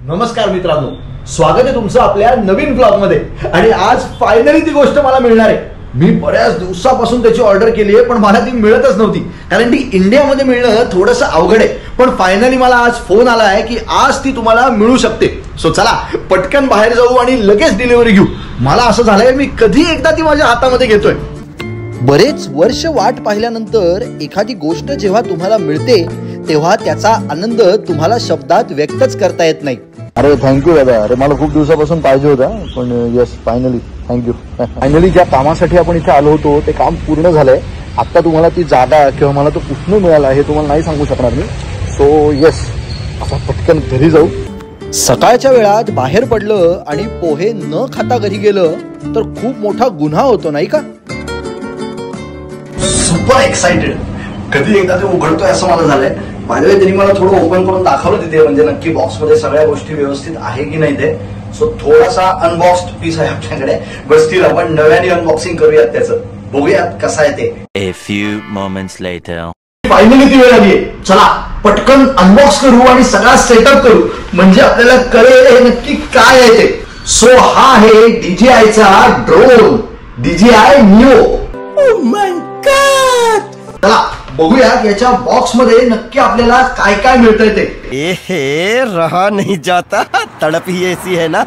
नमस्कार मित्रांनो, स्वागत आहे तुमचं आपल्या नवीन ब्लॉग मध्ये। आणि आज फायनली ती गोष्ट मला मिळणार आहे। मी बऱ्याच दिवसापासून त्याची ऑर्डर केली आहे, पण मला ती मिळतच नव्हती, कारण ती इंडियामध्ये मिळणं थोडंसं अवघड आहे। पण फायनली मला आज फोन आला आहे की आज ती तुम्हाला मिळू शकते। सो चला पटकन बाहेर जाऊ आणि लगेच डिलिव्हरी घेऊ। मला असं झालंय मी कधी एकदा ती माझ्या हातामध्ये घेतोय। बरेच वर्ष वाट पाहिल्यानंतर एखादी गोष्ट जेव्हा तुम्हाला मिळते तेव्हा त्याचा आनंद तुम्हाला शब्दात व्यक्तच करता येत नाही। अरे थँक्यू दादा, अरे मला खूप दिवसापासून पाहिजे होता, पण येस फायनली थँक्यू। फायनली ज्या कामासाठी आपण इथे आलो होतो ते काम पूर्ण झालंय। आता तुम्हाला ती जागा किंवा मला तो कुठून मिळाला हे तुम्हाला नाही सांगू शकणार मी। सो येस, आता पटकन घरी जाऊ। सकाळच्या वेळात बाहेर पडलं आणि पोहे न खाता घरी गेलं तर खूप मोठा गुन्हा होतो नाही का? सुपर एक्साइटेड, कधी एकदा ते उघडतोय असं मला झालंय। माझ्या त्यांनी मला थोडं ओपन करून दाखवलं तिथे, म्हणजे नक्की बॉक्स मध्ये सगळ्या गोष्टी व्यवस्थित आहे की नाही ते। सो थोडासा अनबॉक्स्ड पीस आहे आपल्याकडे, बस स्टील आपण नव्याने अनबॉक्सिंग करूयात त्याचं, बघूयात कसं आहे ते। A few moments later. Finally ती वेळ आली आहे, चला पटकन अनबॉक्स करू आणि सगळा सेटअप करू, म्हणजे आपल्याला कळेल हे नक्की काय आहे ते। सो हा आहे DJIचा drone, DJI Neo। Oh my God! चला बघूया याच्या बॉक्स मध्ये नक्की आपल्याला काय काय मिळतंय ते। एहे, रहा नहीं जाता, तड़प ही ऐसी है ना।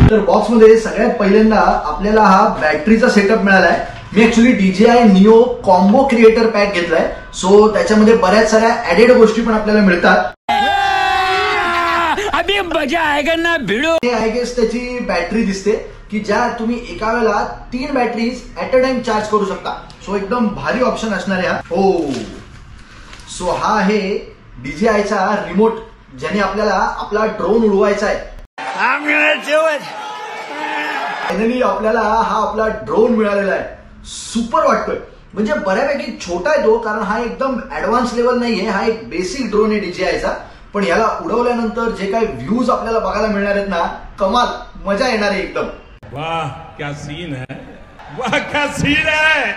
तर बॉक्स मध्ये सगळ्यात पहिल्यांदा आपल्याला हा बॅटरीचा सेटअप मिळालाय। मी actually DJI Neo combo creator pack घेतलाय। सो त्याच्यामध्ये बऱ्याच साऱ्या ऍडेड गोष्टी पण आपल्याला मिळतात। अभी मजा आएगा ना भिड़ो। आय गेस त्याची बॅटरी दिसते की ज्या तुम्ही एका वेळेला 3 batteries at a time charge करू शकता। सो एकदम भारी ऑप्शन असणार आहे हा। हो, सो हा आहे DJIचा रिमोट, ज्याने आपल्याला आपला ड्रोन उडवायचा आहे। फायनली आपल्याला हा आपला ड्रोन मिळालेला आहे। सुपर वाटतोय, म्हणजे बऱ्यापैकी छोटा आहे तो, कारण हा एकदम ऍडव्हान्स लेवल नाहीये, हा एक बेसिक ड्रोन आहे DJIचा। पण याला उडवल्यानंतर जे काही व्ह्यूज आपल्याला बघायला मिळणार आहेत ना, कमाल मजा येणार आहे एकदम। वाह क्या सीन है, वाह क्या सीन है।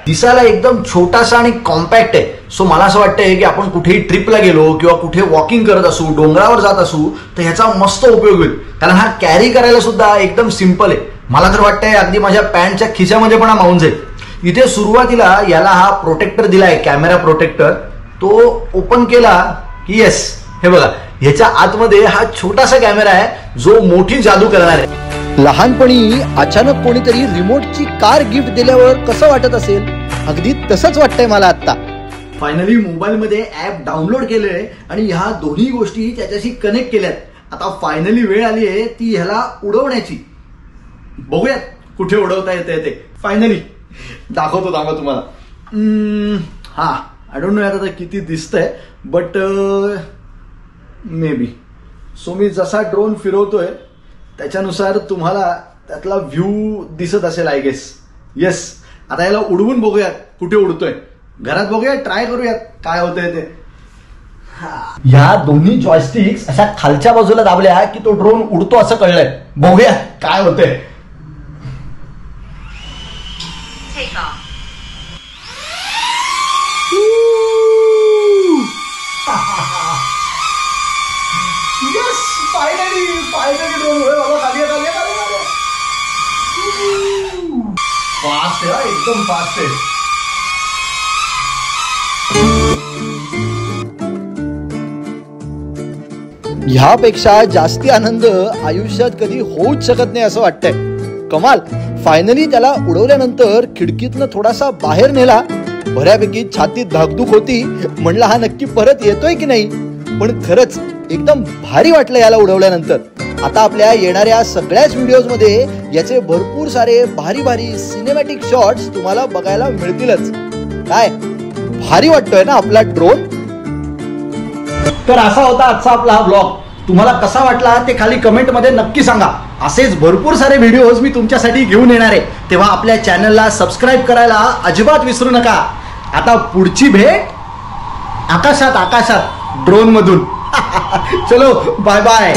दिसायला एकदम छोटासा आणि कॉम्पॅक्ट आहे। सो मला असं वाटतंय की आपण कुठेही ट्रिपला गेलो किंवा कुठे वॉकिंग करत असू, डोंगरावर जात असू, तर ह्याचा मस्त उपयोग होईल, कारण हा कॅरी करायला सुद्धा एकदम सिम्पल आहे। मला तर वाटतंय अगदी माझ्या पॅन्टच्या खिशामध्ये पण हा मावून जाईल। इथे सुरुवातीला याला हा प्रोटेक्टर दिलाय, कॅमेरा प्रोटेक्टर। तो ओपन केला की येस, हे बघा ह्याच्या आतमध्ये हा छोटासा कॅमेरा आहे जो मोठी जादू करणार आहे। लहानपणी अचानक कोणीतरी रिमोटची कार गिफ्ट दिल्यावर कसं वाटत असेल, अगदी तसंच वाटतंय मला आता। फायनली मोबाईल मध्ये ऍप डाउनलोड केलंय आणि ह्या दोन्ही गोष्टी त्याच्याशी कनेक्ट केल्यात। आता फायनली वेळ आली आहे ती ह्याला उडवण्याची। बघूयात कुठे उडवता येते ते। फायनली दाखवतो थांबा तुम्हाला। हा, आय डोंट नो आता किती दिसतंय, बट मे बी। सो मी जसा ड्रोन फिरवतोय त्याच्यानुसार तुम्हाला त्यातला व्ह्यू दिसत असेल आय गेस। येस, आता याला उडवून बघूयात कुठे उडतोय। घरात बघूयात, ट्राय करूयात काय होतंय ते। ह्या दोन्ही जॉयस्टिक्स अशा खालच्या बाजूला दाबल्या की तो ड्रोन उडतो असं कळलंय। बघूया काय होतंय। Yes, finally ड्रोन बाबा खाली फास्ट आहे, एकदम फास्ट आहे। ह्यापेक्षा जास्ती आनंद आयुष्यात कधी होऊच शकत नाही असं वाटतंय। कमाल, फायनली त्याला उडवल्यानंतर खिडकीतनं थोडासा बाहेर नेला। बऱ्यापैकी छातीत धाकधूक होती, म्हणलं हा नक्की परत येतोय की नाही, पण खरंच एकदम भारी वाटलं याला उडवल्यानंतर। आता आपल्या येणाऱ्या सगळ्याच व्हिडिओज मध्ये याचे भरपूर सारे भारी भारी सिनेमॅटिक शॉट्स तुम्हाला बघायला मिळतीलच। काय भारी वाटतोय ना आपला ड्रोन। तर असा होता आजचा आपला हा ब्लॉग। तुम्हाला कसा वाटला ते खाली कमेंट मध्ये नक्की सांगा। असेच भरपूर सारे व्हिडिओज मी तुमच्यासाठी घेऊन येणार आहे, तेव्हा आपल्या चॅनलला सबस्क्राईब करायला अजिबात विसरू नका। आता पुढची भेट आकाशात ड्रोन मधून। चलो बाय बाय।